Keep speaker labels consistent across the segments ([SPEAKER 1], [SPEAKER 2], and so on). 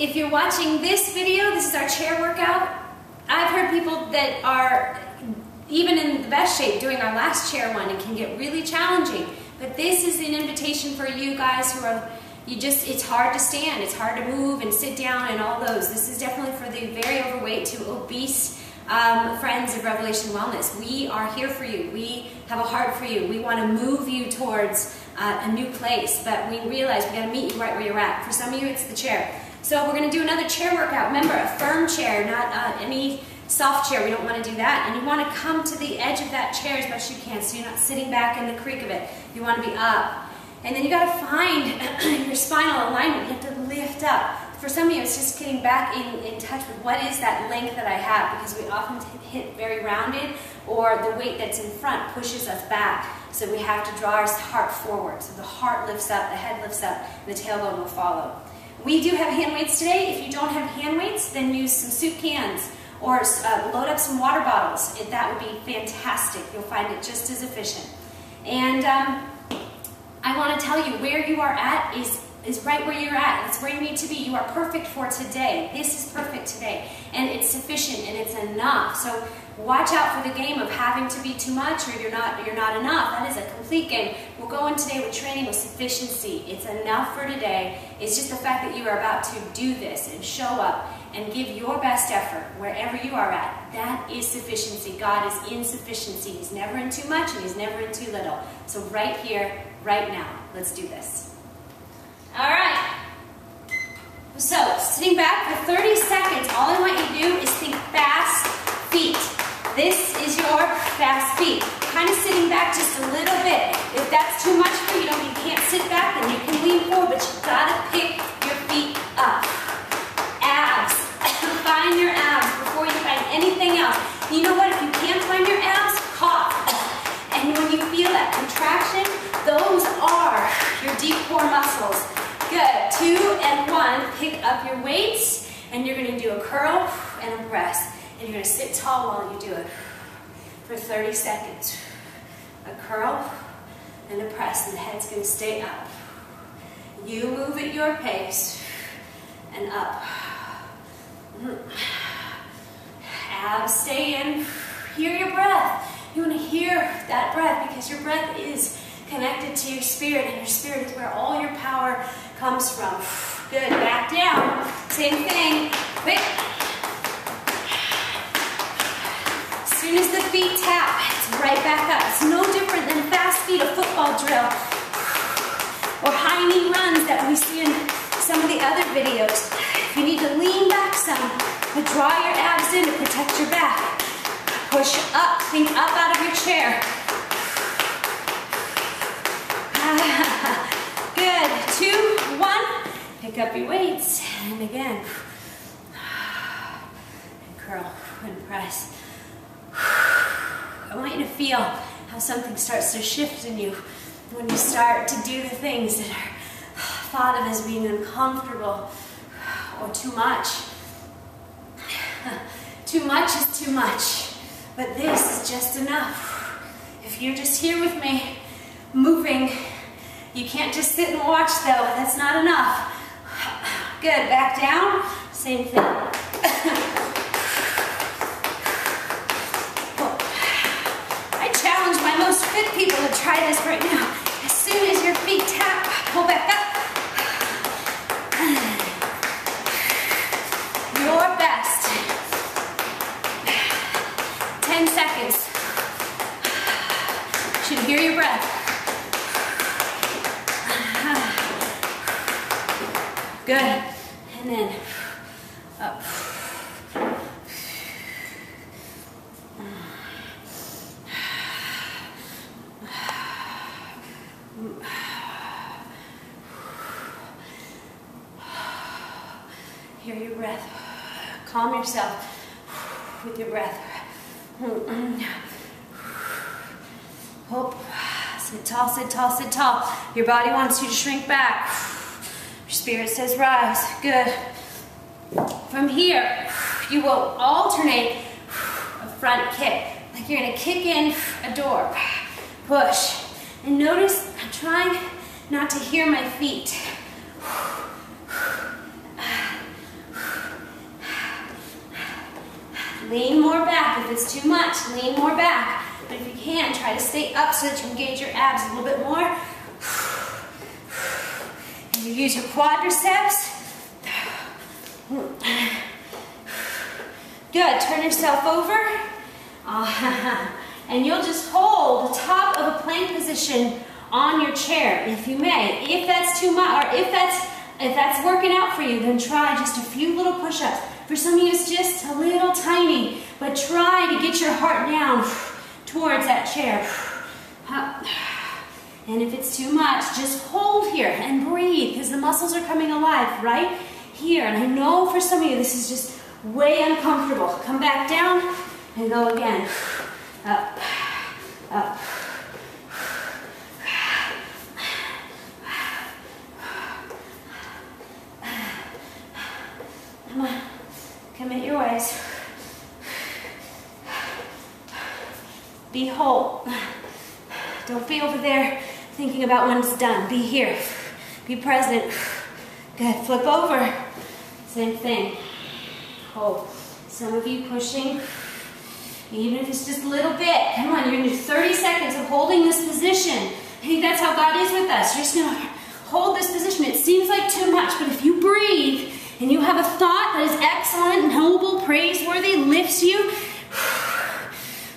[SPEAKER 1] if you're watching this video, this is our chair workout. I've heard people that are even in the best shape doing our last chair one. It can get really challenging. But this is an invitation for you guys who are, it's hard to stand, it's hard to move and sit down and all those. This is definitely for the very overweight to obese friends of Revelation Wellness. We are here for you. We have a heart for you. We want to move you towards a new place, but we realize we got to meet you right where you're at. For some of you, it's the chair. So we're going to do another chair workout. Remember, a firm chair, not any soft chair. We don't want to do that. And you want to come to the edge of that chair as much as you can, so you're not sitting back in the creak of it. You want to be up. And then you got to find your spinal alignment. You have to lift up. For some of you, it's just getting back in touch with what is that length that I have, because we often hit very rounded, or the weight that's in front pushes us back. So we have to draw our heart forward. So the heart lifts up, the head lifts up, and the tailbone will follow. We do have hand weights today. If you don't have hand weights, then use some soup cans or load up some water bottles. That would be fantastic. You'll find it just as efficient. And I want to tell you, where you are at is right where you're at. It's where you need to be. You are perfect for today. This is perfect today. And it's sufficient and it's enough. So watch out for the game of having to be too much or you're not enough. That is a complete game. We'll go in today with training with sufficiency. It's enough for today. It's just the fact that you are about to do this and show up and give your best effort wherever you are at. That is sufficiency. God is in sufficiency. He's never in too much and He's never in too little. So right here, right now, let's do this. All right. So sitting back for 30 seconds, all I want you to do is think fast feet. This is your fast feet. Kind of sitting back just a little bit. If that's too much for you, you can't sit back, then you can lean forward, but you've got to pick your feet up. Abs. Find your abs before you find anything else. You know what? If you can't find your abs, cough. And when you feel that contraction, those are your deep core muscles. Good. 2 and 1. Pick up your weights, and you're going to do a curl and a press. And you're going to sit tall while you do it for 30 seconds. A curl and a press, and the head's going to stay up. You move at your pace and up. Abs stay in. Hear your breath. You want to hear that breath because your breath is connected to your spirit, and your spirit is where all your power comes from. Good. Back down. Same thing. Quick. As soon as the feet tap, it's right back up. It's no different than fast feet, a football drill, or high knee runs that we see in some of the other videos. If you need to lean back some, but draw your abs in to protect your back. Push up. Think up out of your chair. Good. 2, 1. Pick up your weights. And again. And curl and press. I want you to feel how something starts to shift in you when you start to do the things that are thought of as being uncomfortable or too much. Too much is too much, but this is just enough. If you're just here with me, moving, you can't just sit and watch though. That's not enough. Good. Back down. Same thing. I challenge my most fit people to try this right now. As soon as your feet tap, pull back up. Your best. 10 seconds. You should hear your breath. Good. And then up. Hear your breath. Calm yourself with your breath. Hope. Sit tall, sit tall, sit tall. Your body wants you to shrink back. Your spirit says rise. Good. From here, you will alternate a front kick. Like you're going to kick in a door. Push. And notice I'm trying not to hear my feet. lean more back. If it's too much, lean more back. But if you can, try to stay up so that you engage your abs a little bit more. And you use your quadriceps. Good, turn yourself over. And you'll just hold the top of a plank position on your chair, if you may. If that's too much, or if that's working out for you, then try just a few little push-ups. For some of you, it's just a little tiny, but try to get your heart down towards that chair. And if it's too much, just hold here and breathe, because the muscles are coming alive right here. And I know for some of you, this is just way uncomfortable. Come back down and go again. Up, up. Come on, commit your ways. Be whole. Don't be over there thinking about when it's done. Be here. Be present. Good. Flip over. Same thing. Hold. Some of you pushing, even if it's just a little bit. Come on, you're going to do 30 seconds of holding this position. I think that's how God is with us. You're just going to hold this position. It seems like too much, but if you breathe and you have a thought that is excellent, noble, praiseworthy, lifts you,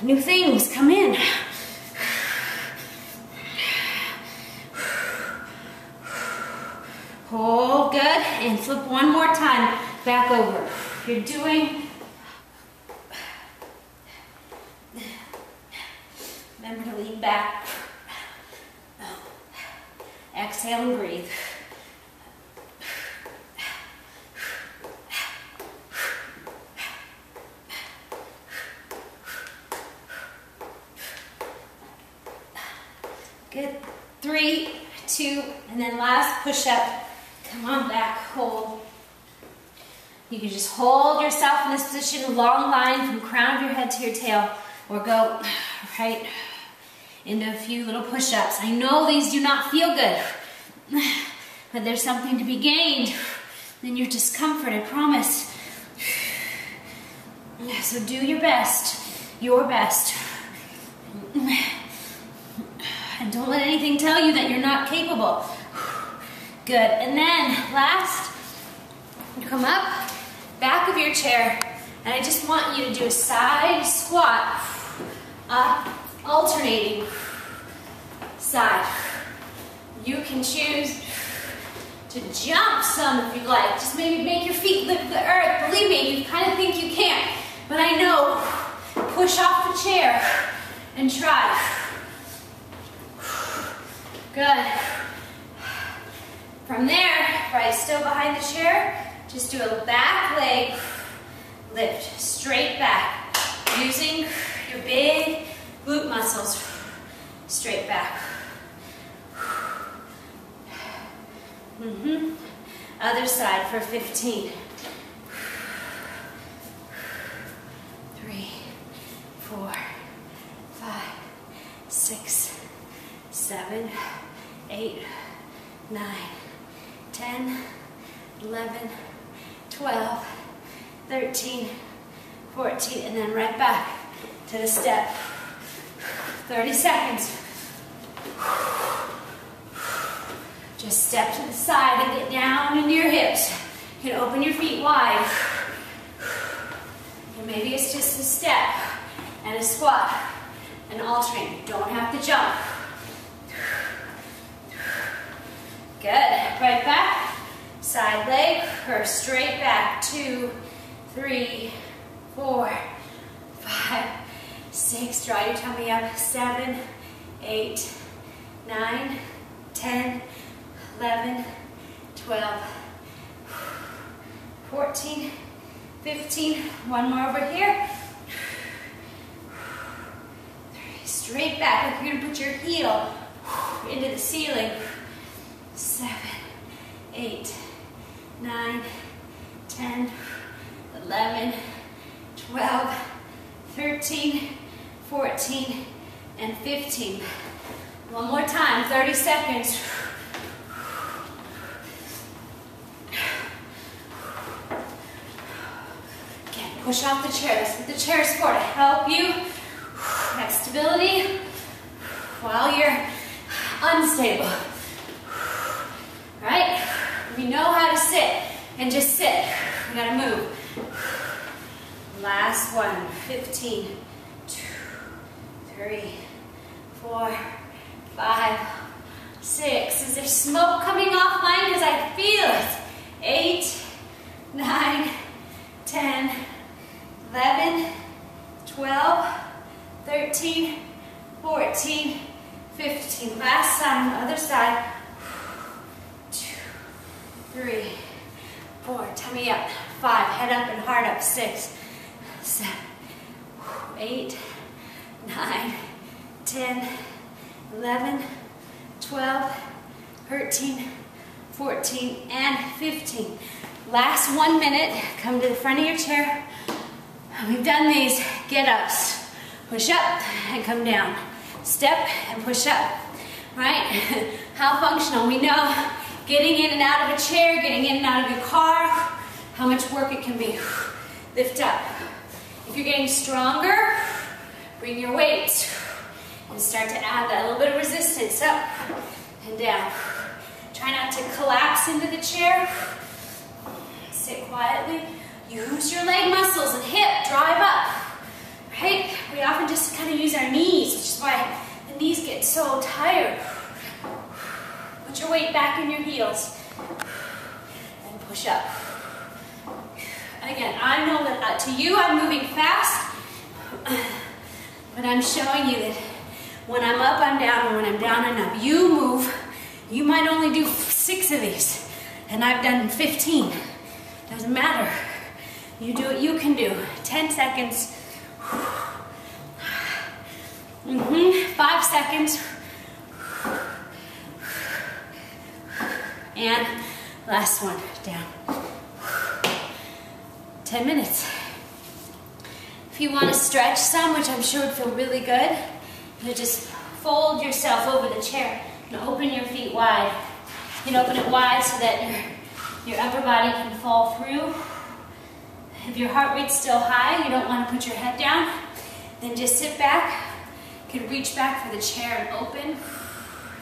[SPEAKER 1] new things come in. Hold, good, and flip one more time back over. You're doing, remember to lean back. Exhale and breathe. Good. 3, 2, and then last push up. Come on back, hold. You can just hold yourself in this position, long line from crown of your head to your tail, or go right into a few little push-ups. I know these do not feel good, but there's something to be gained in your discomfort, I promise. So do your best, and don't let anything tell you that you're not capable. Good, and then last, come up, back of your chair, and I just want you to do a side squat, up, alternating, side. You can choose to jump some if you like, just maybe make your feet lift the earth. Believe me, you kind of think you can't, but I know, push off the chair and try. Good. From there, right, still behind the chair, just do a back leg lift, straight back, using your big glute muscles, straight back. Other side for 15. 3, 4, 5, 6, 7, 8, 9, 10, 11, 12, 13, 14, and then right back to the step. 30 seconds. Just step to the side and get down into your hips. You can open your feet wide. And maybe it's just a step and a squat and alternate. You don't have to jump. Good. Right back. Side leg or straight back. 2, 3, 4, 5, 6. Draw your tummy up. 7, 8, 9, 10, 11, 12, 14, 15. One more over here. 3. Straight back like you're going to put your heel into the ceiling. 7, 8, 9, 10, 11, 12, 13, 14, and 15. One more time, 30 seconds. Again, push off the chair. That's what the chair is for, to help you have stability while you're unstable. Right? We know how to sit and just sit. We gotta move. Last one. 15, 2, 3, 4, 5, 6. Is there smoke coming off mine? Because I feel it. 8, 9, 10, 11, 12, 13, 14, 15. Last time, other side. 2, 3, 4. Tummy up. 5. Head up and heart up. 6, 7, 8, 9, 10, 11, 12, 13, 14, and 15. Last 1 minute. Come to the front of your chair. We've done these get-ups. Push up and come down. Step and push up. Right? How functional. We know getting in and out of a chair, getting in and out of your car, how much work it can be. Lift up. If you're getting stronger, bring your weight and start to add that little bit of resistance up and down. Try not to collapse into the chair. Sit quietly. Use your leg muscles and hip. Drive up. Right? We often just kind of use our knees, which is why the knees get so tired. Put your weight back in your heels and push up. Again, I know that to you I'm moving fast, but I'm showing you that when I'm up, I'm down, and when I'm down, I'm up. You move. You might only do 6 of these, and I've done 15. Doesn't matter. You do what you can do. 10 seconds. 5 seconds. And last one, down. 10 minutes. If you want to stretch some, which I'm sure would feel really good, you just fold yourself over the chair and open your feet wide. You can open it wide so that your upper body can fall through. If your heart rate's still high, you don't want to put your head down, then just sit back. You can reach back for the chair and open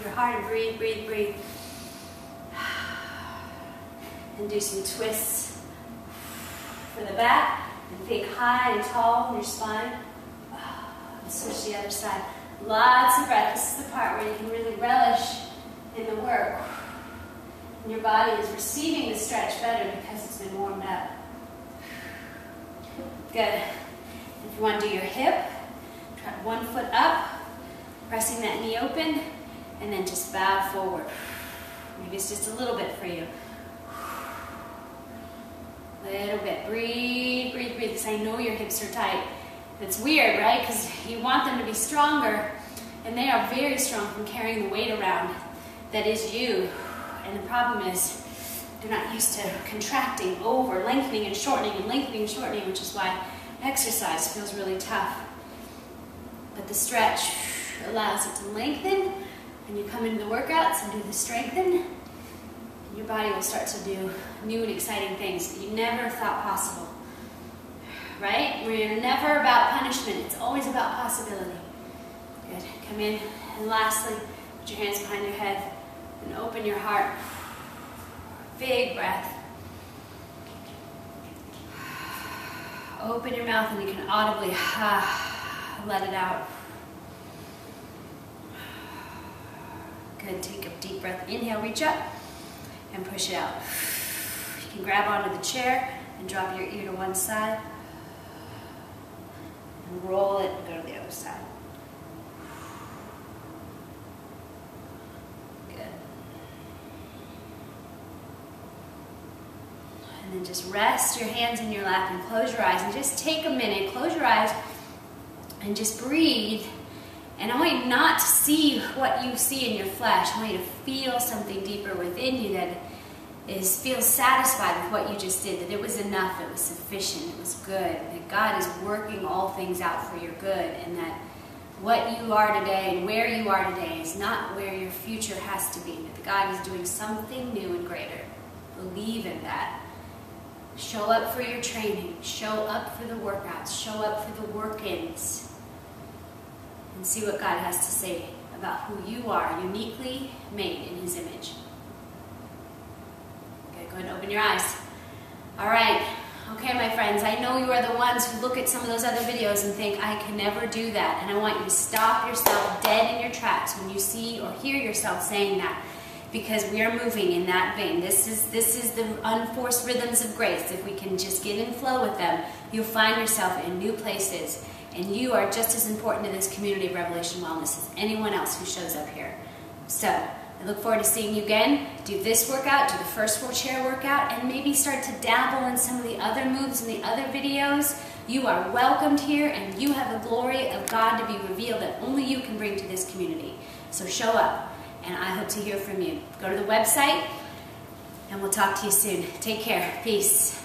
[SPEAKER 1] your heart and breathe, breathe, breathe. And do some twists for the back, and think high and tall in your spine. And switch the other side. Lots of breath. This is the part where you can really relish in the work. And your body is receiving the stretch better because it's been warmed up. Good. If you want to do your hip, try 1 foot up, pressing that knee open, and then just bow forward. Maybe it's just a little bit for you. Little bit. Breathe, breathe, breathe, because I know your hips are tight. It's weird, right? Because you want them to be stronger, and they are very strong from carrying the weight around that is you. And the problem is they're not used to contracting over, lengthening and shortening, which is why exercise feels really tough. But the stretch allows it to lengthen, and you come into the workouts and do the strengthen, your body will start to do new and exciting things that you never thought possible. Right? We're never about punishment. It's always about possibility. Good. Come in. And lastly, put your hands behind your head and open your heart. Big breath. Open your mouth and you can audibly let it out. Good. Take a deep breath. Inhale, reach up. And push it out. You can grab onto the chair and drop your ear to one side. And roll it and go to the other side. Good. And then just rest your hands in your lap and close your eyes. And just take a minute, close your eyes, and just breathe. And I want you not to see what you see in your flesh. I want you to feel something deeper within you that feels satisfied with what you just did, that it was enough, it was sufficient, it was good, that God is working all things out for your good, and that what you are today and where you are today is not where your future has to be, that God is doing something new and greater. Believe in that. Show up for your training. Show up for the workouts. Show up for the work-ins. And see what God has to say about who you are, uniquely made in His image. Okay, go ahead and open your eyes. All right. Okay, my friends, I know you are the ones who look at some of those other videos and think, I can never do that. And I want you to stop yourself dead in your tracks when you see or hear yourself saying that. Because we are moving in that vein. This is the unforced rhythms of grace. If we can just get in flow with them, you'll find yourself in new places. And you are just as important to this community of Revelation Wellness as anyone else who shows up here. So, I look forward to seeing you again. Do this workout, do the first 4 chair workout, and maybe start to dabble in some of the other moves in the other videos. You are welcomed here, and you have the glory of God to be revealed that only you can bring to this community. So show up, and I hope to hear from you. Go to the website, and we'll talk to you soon. Take care. Peace.